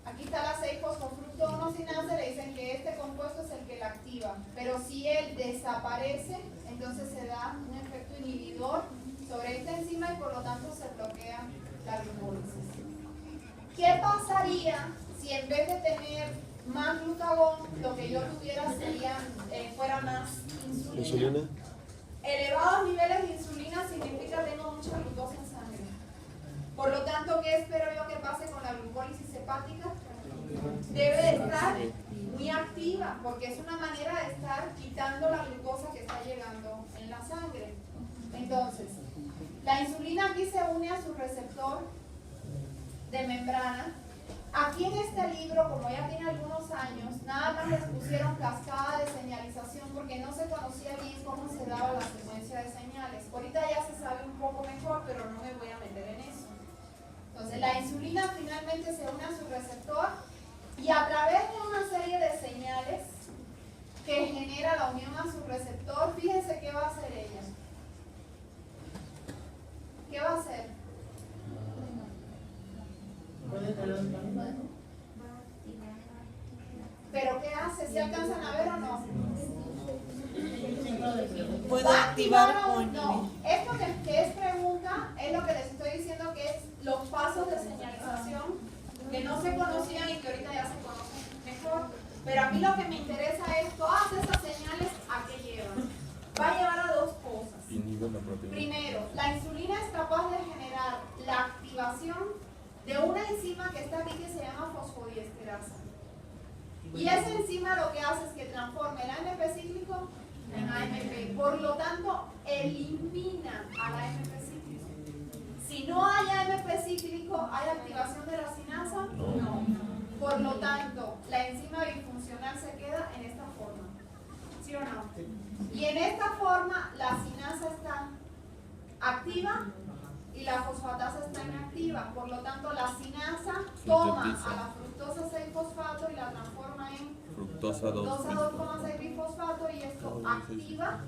aquí está la 6-fosfofructoonosinasa, le dicen que este compuesto es el que la activa, pero si él desaparece, entonces se da un efecto inhibidor sobre esta enzima y por lo tanto se bloquea la glucólisis. ¿Qué pasaría si en vez de tener más glucagón, lo que yo tuviera sería, fuera más insulina? ¿Insulina? Elevados niveles de insulina significa que tengo mucha glucosa en sangre. Por lo tanto, ¿qué espero yo que pase con la glucólisis hepática? Debe de estar muy activa, porque es una manera de estar quitando la glucosa que está llegando en la sangre. Entonces, la insulina aquí se une a su receptor de membrana. Aquí en este libro, como ya tiene algunos años, nada más les pusieron cascada de señalización porque no se conocía bien cómo se daba la secuencia de señales. Ahorita ya se sabe un poco mejor, pero no me voy a meter en eso. Entonces, la insulina finalmente se une a su receptor y a través de una serie de señales que genera la unión a su receptor, fíjense qué va a hacer ella. ¿Qué va a hacer? ¿Pero qué hace? ¿Se alcanzan a ver o no? ¿Puede activar o no? inhibir? Esto que es pregunta es lo que les estoy diciendo que es los pasos de señalización que no se conocían y que ahorita ya se conocen mejor. Pero a mí lo que me interesa es todas esas señales a qué llevan. Va a llevar a dos cosas. Inhibe la proteína. Primero, la insulina es capaz de generar la activación de una enzima que está aquí que se llama fosfodiesterasa. Y esa enzima lo que hace es que transforma el AMP cíclico en AMP. Por lo tanto, elimina al AMP cíclico. Si no hay AMP cíclico, ¿hay activación de la sinasa? No. Por lo tanto, la enzima bifuncional se queda en esta forma. ¿Sí o no? Y en esta forma, la sinasa está activa y la fosfatasa está inactiva. Por lo tanto, la sinasa toma a la fructosa 6-fosfato y la transforma en Fructosa 2. 2,6 bifosfato y esto activa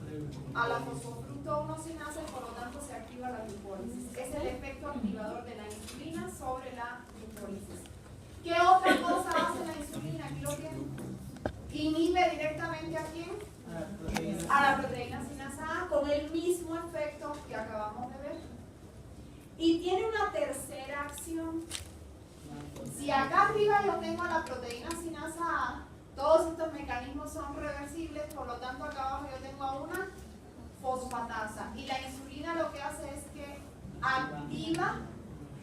a la fosfofructoonosinasa y por lo tanto se activa la glucólisis. Es el efecto activador de la insulina sobre la glucólisis. ¿Qué otra cosa hace la insulina? Aquí lo tienen. Inhibe directamente a quién? A la proteína sinasa A con el mismo efecto que acabamos de ver. Y tiene una tercera acción. Si acá arriba yo tengo la proteína sinasa A, todos estos mecanismos son reversibles, por lo tanto acá abajo yo tengo a una fosfatasa. Y la insulina lo que hace es que activa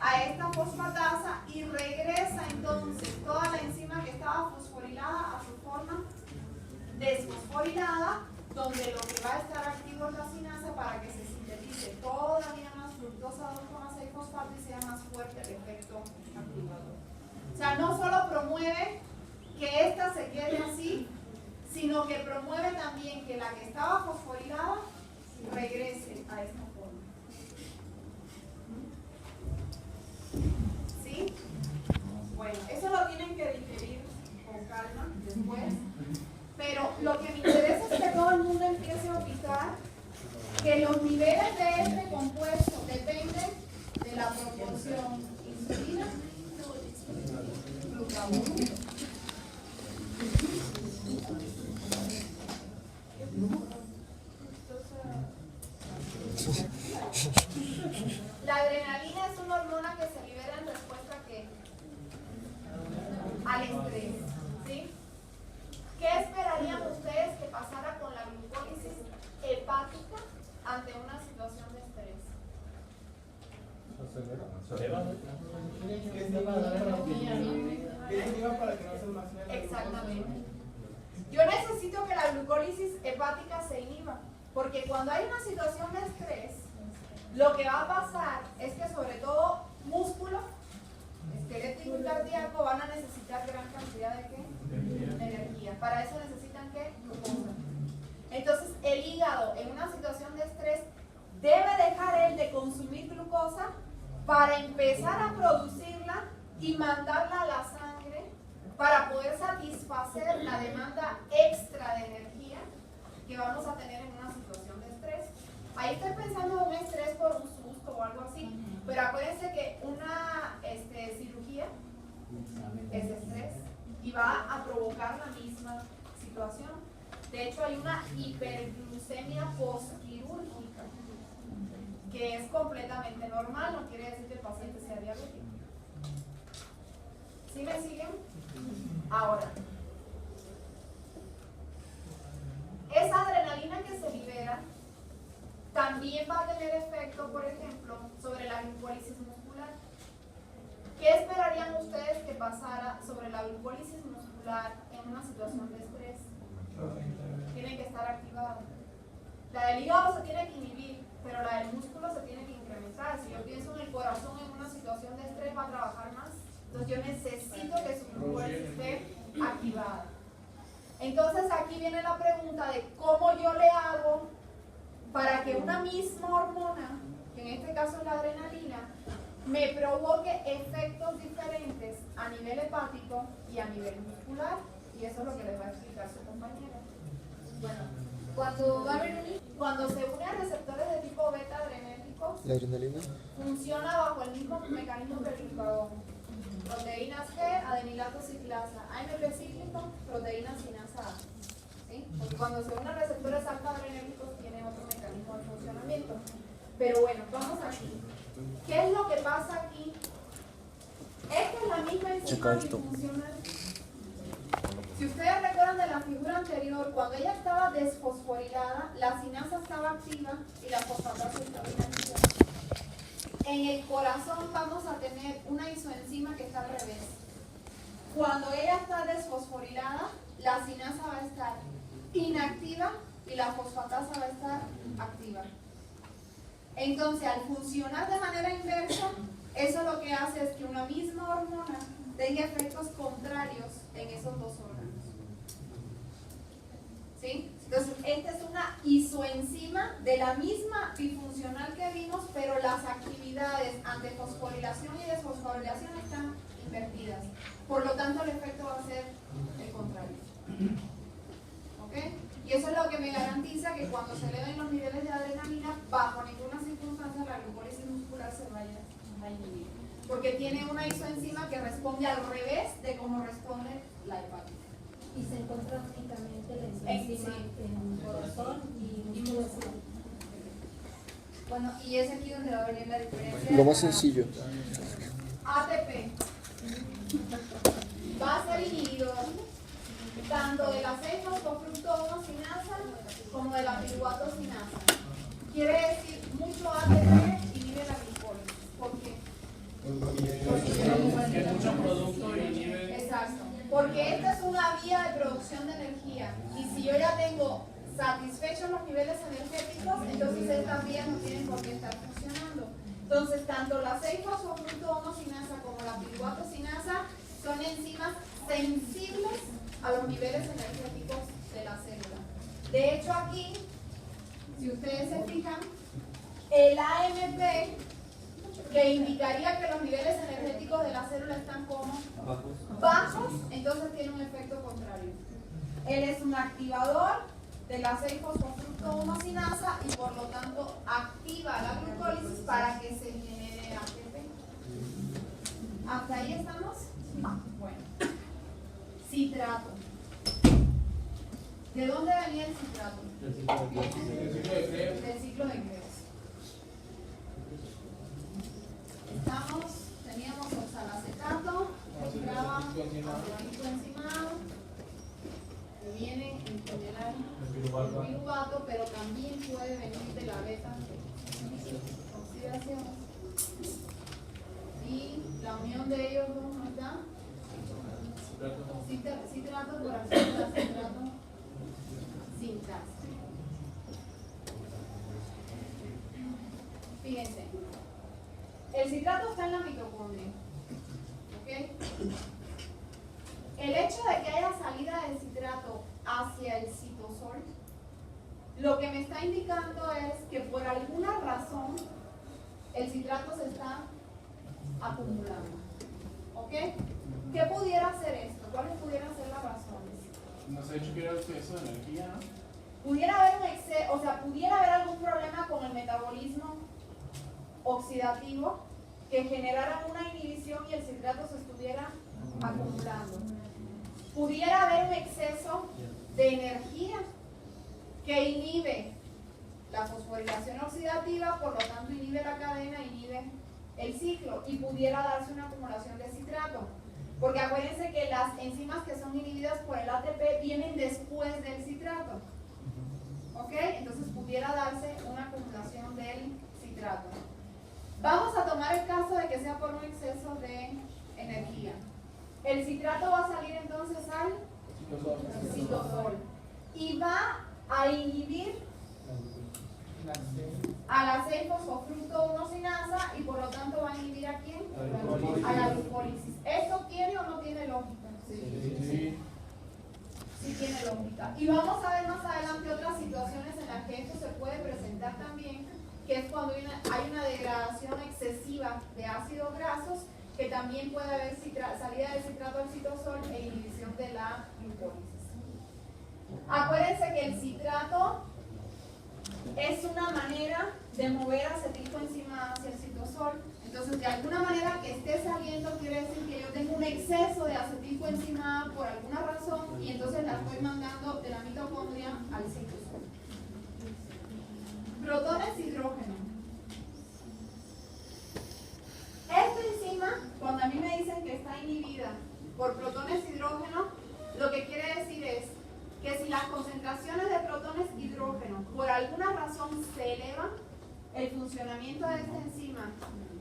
a esta fosfatasa y regresa entonces toda la enzima que estaba fosforilada a su forma desfosforilada, donde lo que va a estar activo es la cinasa para que se sintetice todavía más fructosa 2,6 fosfato y sea más fuerte el efecto activador. O sea, no solo promueve que esta se quede así, sino que promueve también que la que estaba fosforilada regrese a esta forma. ¿Sí? Bueno, eso lo tienen que digerir con calma después. Pero lo que me interesa es que todo el mundo empiece a ubicar que los niveles de este compuesto dependen de la proporción insulina glutamono. La adrenalina es una hormona que se libera en respuesta ¿a qué? Al estrés. ¿Sí? ¿Qué esperarían ustedes que pasara con la glucólisis hepática ante una situación de estrés? Que se iba para que no se almacene. Exactamente. Yo necesito que la glucólisis hepática se inhiba, porque cuando hay una situación de estrés, lo que va a pasar es que sobre todo músculo, esquelético y cardíaco van a necesitar gran cantidad de ¿qué? De energía. Para eso necesitan ¿qué? Glucosa. Entonces el hígado en una situación de estrés debe dejar él de consumir glucosa para empezar a producirla y mandarla a la sangre para poder satisfacer la demanda extra de energía que vamos a tener en una situación de estrés. Ahí estoy pensando en un estrés por un susto o algo así, pero acuérdense que una cirugía es estrés y va a provocar la misma situación. De hecho, hay una hiperglucemia postquirúrgica que es completamente normal, no quiere decir que el paciente sea diabético. ¿Sí me siguen? Ahora, esa adrenalina que se libera también va a tener efecto, por ejemplo, sobre la glucólisis muscular. ¿Qué esperarían ustedes que pasara sobre la glucólisis muscular en una situación de estrés? Tiene que estar activada. La del hígado se tiene que inhibir, pero la del músculo se tiene que incrementar. Si yo pienso en el corazón en una situación de estrés, va a trabajar más. Entonces yo necesito que su glucólisis esté activada. Entonces aquí viene la pregunta de cómo yo le hago para que una misma hormona, que en este caso es la adrenalina, me provoque efectos diferentes a nivel hepático y a nivel muscular. Y eso es lo que les va a explicar su compañera. Bueno, cuando se une a receptores de tipo beta adrenérgicos, ¿La adrenalina? funciona bajo el mismo mecanismo que el glucagón. Proteínas G, adenilato ciclasa, AMP cíclico, proteína sinasa A. ¿Sí? Porque cuando se unen receptores alfa adrenérgicos tiene otro mecanismo de funcionamiento. Pero bueno, vamos aquí. ¿Qué es lo que pasa aquí? Esta es la misma enzima bifuncional. Si ustedes recuerdan de la figura anterior, cuando ella estaba desfosforilada, la sinasa estaba activa y la fosfatasa estaba inactiva. En el corazón vamos a tener una isoenzima que está al revés. Cuando ella está desfosforilada, la sinasa va a estar inactiva y la fosfatasa va a estar activa. Entonces, al funcionar de manera inversa, eso lo que hace es que una misma hormona tenga efectos contrarios en esos dos órganos. ¿Sí? Entonces, esta es una isoenzima de la misma bifuncional que vimos, pero las actividades ante fosforilación y desfosforilación están invertidas. Por lo tanto, el efecto va a ser el contrario. ¿Ok? Y eso es lo que me garantiza que cuando se eleven los niveles de adrenalina, bajo ninguna circunstancia la glucólisis muscular se vaya a inhibir. Porque tiene una isoenzima que responde al revés de cómo responde la hepática. Y se encuentra únicamente la enzima en corazón y músculo. Bueno, y es aquí donde va a venir la diferencia. Lo más sencillo. ATP va a ser inhibidor tanto de la 6-fosfofructosinasa como de la piruvato sinasa. Quiere decir, mucho ATP inhibe la glucosa. satisfechos los niveles energéticos, entonces estas vías no tienen por qué estar funcionando. Entonces, tanto la 6-fosfructo-1-sinasa como la piruvato-sinasa son enzimas sensibles a los niveles energéticos de la célula. De hecho, aquí, si ustedes se fijan, el AMP, que indicaría que los niveles energéticos de la célula están como bajos, entonces tiene un efecto contrario. Él es un activador de la 6-fosfructo-1-sinasa y por lo tanto activa la glucólisis para que se genere ATP. ¿Hasta ahí estamos? Bueno. Citrato. ¿De dónde venía el citrato? El ciclo de Krebs. Del ciclo de Krebs. Teníamos oxalacetato, que entraba acetato encimado, que viene en general del piruvato, pero también puede venir de la beta oxidación. Y la unión de ellos dos nos da citrato por acción de acetato sintasa. Fíjense, el citrato está en la mitocondria, ¿ok? El hecho de que haya salida de citrato hacia el citosol, lo que me está indicando es que por alguna razón el citrato se está acumulando, ¿ok? ¿Qué pudiera ser esto? ¿Cuáles pudieran ser las razones? Nos ha dicho que era exceso de energía, ¿no? Pudiera haber un exceso, o sea, pudiera haber algún problema con el metabolismo oxidativo que generara una inhibición y el citrato se estuviera acumulando. Pudiera haber un exceso de energía que inhibe la fosforilación oxidativa, por lo tanto inhibe la cadena, inhibe el ciclo y pudiera darse una acumulación de citrato. Porque acuérdense que las enzimas que son inhibidas por el ATP vienen después del citrato. ¿Ok? Entonces pudiera darse una acumulación del citrato. Vamos a tomar el caso de que sea por un exceso de energía. El citrato va a salir entonces al citosol y va a inhibir a la 6-fosfructo-1-sinasa y por lo tanto va a inhibir ¿a quién? A la glucólisis. ¿Esto tiene o no tiene lógica? Sí. Sí tiene lógica. Y vamos a ver más adelante otras situaciones en las que esto se puede presentar también, que es cuando hay una degradación excesiva de ácidos grasos, que también puede haber salida de citrato al citosol e inhibición de la glucólisis. Acuérdense que el citrato es una manera de mover acetilcoenzima hacia el citosol. Entonces, de alguna manera que esté saliendo quiere decir que yo tengo un exceso de acetilcoenzima por alguna razón y entonces la estoy mandando de la mitocondria al citosol. Protones hidrógeno. Esta enzima, cuando a mí me dicen que está inhibida por protones hidrógeno, lo que quiere decir es que si las concentraciones de protones hidrógeno por alguna razón se elevan, el funcionamiento de esta enzima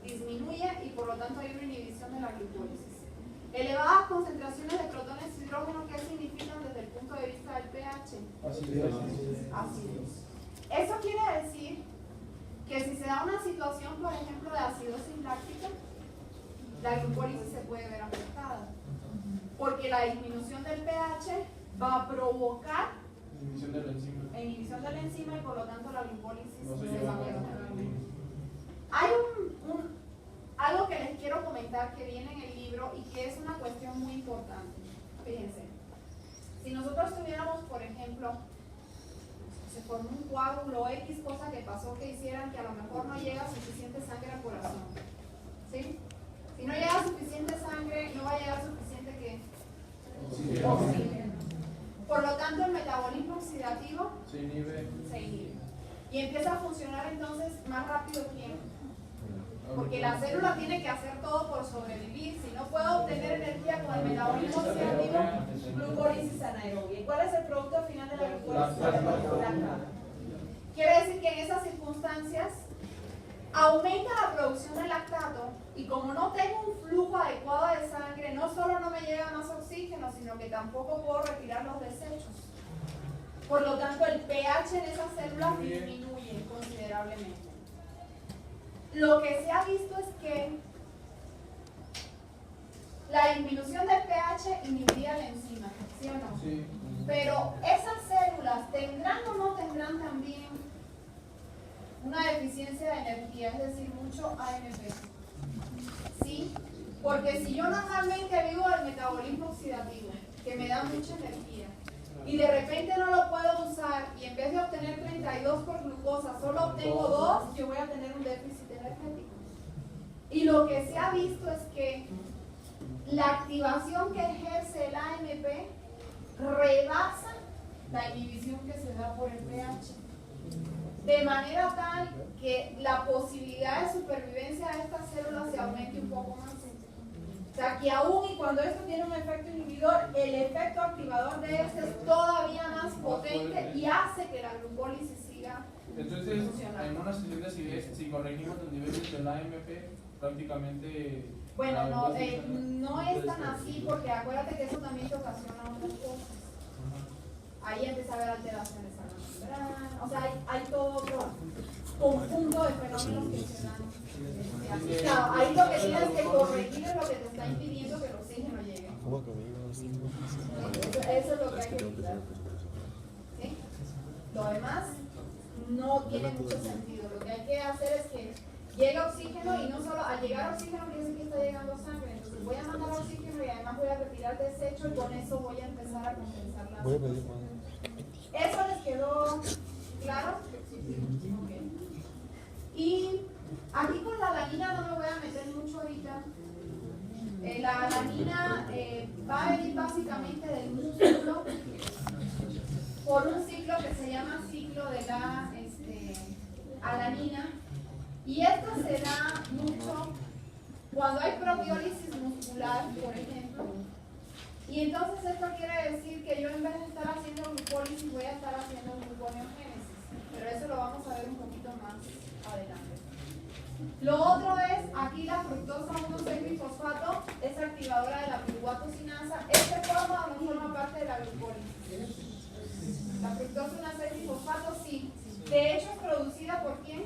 disminuye y por lo tanto hay una inhibición de la glucólisis. Elevadas concentraciones de protones hidrógeno, ¿qué significan desde el punto de vista del pH? Acidosis. Eso quiere decir que si se da una situación, por ejemplo, de acidosis láctica, la glucólisis se puede ver afectada, porque la disminución del pH va a provocar Inhibición de la enzima y por lo tanto la glucólisis no se se lleva va a ver a afectada. Hay algo que les quiero comentar que viene en el libro y que es una cuestión muy importante. Fíjense, si nosotros tuviéramos, por ejemplo, se formó un coágulo X, cosa que pasó que hicieran que a lo mejor no llega suficiente sangre al corazón, ¿sí? Si no llega suficiente sangre, no va a llegar suficiente ¿qué? Oxígeno. Por lo tanto, el metabolismo oxidativo se inhibe. Y empieza a funcionar entonces más rápido ¿quién? Porque la célula tiene que hacer todo por sobrevivir. Si no puedo obtener energía con el metabolismo oxidativo, glucólisis anaerobia. ¿Y cuál es el producto final de la glucólisis? Lactato. Quiere decir que en esas circunstancias aumenta la producción de lactato y como no tengo un flujo adecuado de sangre, no solo no me llega más oxígeno, sino que tampoco puedo retirar los desechos. Por lo tanto, el pH en esas células disminuye considerablemente. Lo que se ha visto es que la disminución del pH inhibiría la enzima, ¿sí o no? Sí. Pero esas células tendrán o no tendrán también una deficiencia de energía, es decir, mucho AMP. ¿Sí? Porque si yo normalmente vivo del metabolismo oxidativo, que me da mucha energía, y de repente no lo puedo usar, y en vez de obtener 32 por glucosa, solo obtengo 2, yo voy a tener un déficit energético. Y lo que se ha visto es que la activación que ejerce el AMP rebasa la inhibición que se da por el pH. De manera tal que la posibilidad de supervivencia de estas células se aumente un poco más. O sea, que aún y cuando esto tiene un efecto inhibidor, el efecto activador de este es todavía más potente y hace que la glucólisis siga Entonces, funcionando. en una sesión de acidez, si corregimos los niveles del AMP, prácticamente... Bueno, no es tan así porque acuérdate que eso también te ocasiona otras cosas. Ahí empieza a haber alteraciones a la membrana, o sea, hay todo otro conjunto de fenómenos que se dan. Claro, ahí lo que tienes que corregir es lo que te está impidiendo que el oxígeno llegue. Eso es lo que hay que evitar. ¿Sí? Lo demás no tiene mucho sentido. Lo que hay que hacer es que llegue oxígeno y no solo al llegar oxígeno quiere decir que está llegando sangre. Entonces voy a mandar oxígeno y además voy a retirar desecho y con eso voy a empezar a compensar la situación. ¿Eso les quedó claro? Okay. Y aquí con la alanina no me voy a meter mucho ahorita. La alanina va a venir básicamente del músculo por un ciclo que se llama ciclo de la alanina. Y esto se da mucho cuando hay proteólisis muscular, por ejemplo. Y entonces esto quiere decir que yo en vez de estar haciendo glucólisis voy a estar haciendo gluconeogénesis. Pero eso lo vamos a ver un poquito más adelante. Lo otro es, aquí la fructosa 1,6-bifosfato es activadora de la piruvato-sinasa. ¿Este forma o no forma parte de la glucólisis? La fructosa 1,6-bifosfato sí. De hecho es producida por ¿quién?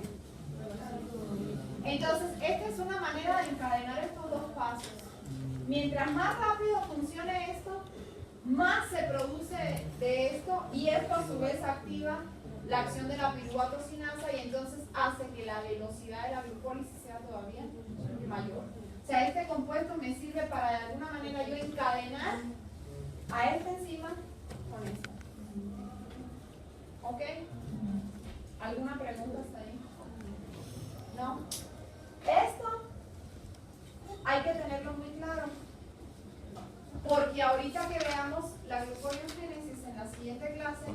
Entonces, esta es una manera de encadenar estos dos pasos. Mientras más rápido funcione esto, más se produce de esto y esto a su vez activa la acción de la piruvato-sinasa y entonces hace que la velocidad de la glucólisis sea todavía mayor. O sea, este compuesto me sirve para de alguna manera yo encadenar a esta enzima con esta. ¿Ok? ¿Alguna pregunta hasta ahí? ¿No? Esto hay que tenerlo muy claro. Porque ahorita que veamos la gluconeogénesis en la siguiente clase,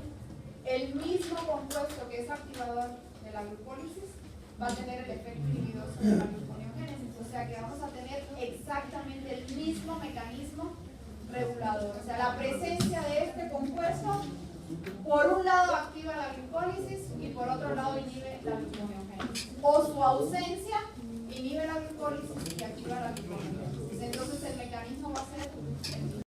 el mismo compuesto que es activador de la glucólisis va a tener el efecto inhibidor sobre la gluconeogénesis. O sea que vamos a tener exactamente el mismo mecanismo regulador. O sea, la presencia de este compuesto, por un lado activa la glucólisis y por otro lado inhibe la gluconeogénesis. O su ausencia inhibe la glucólisis y activa la gluconeogénesis. Entonces el mecanismo va a ser el mismo.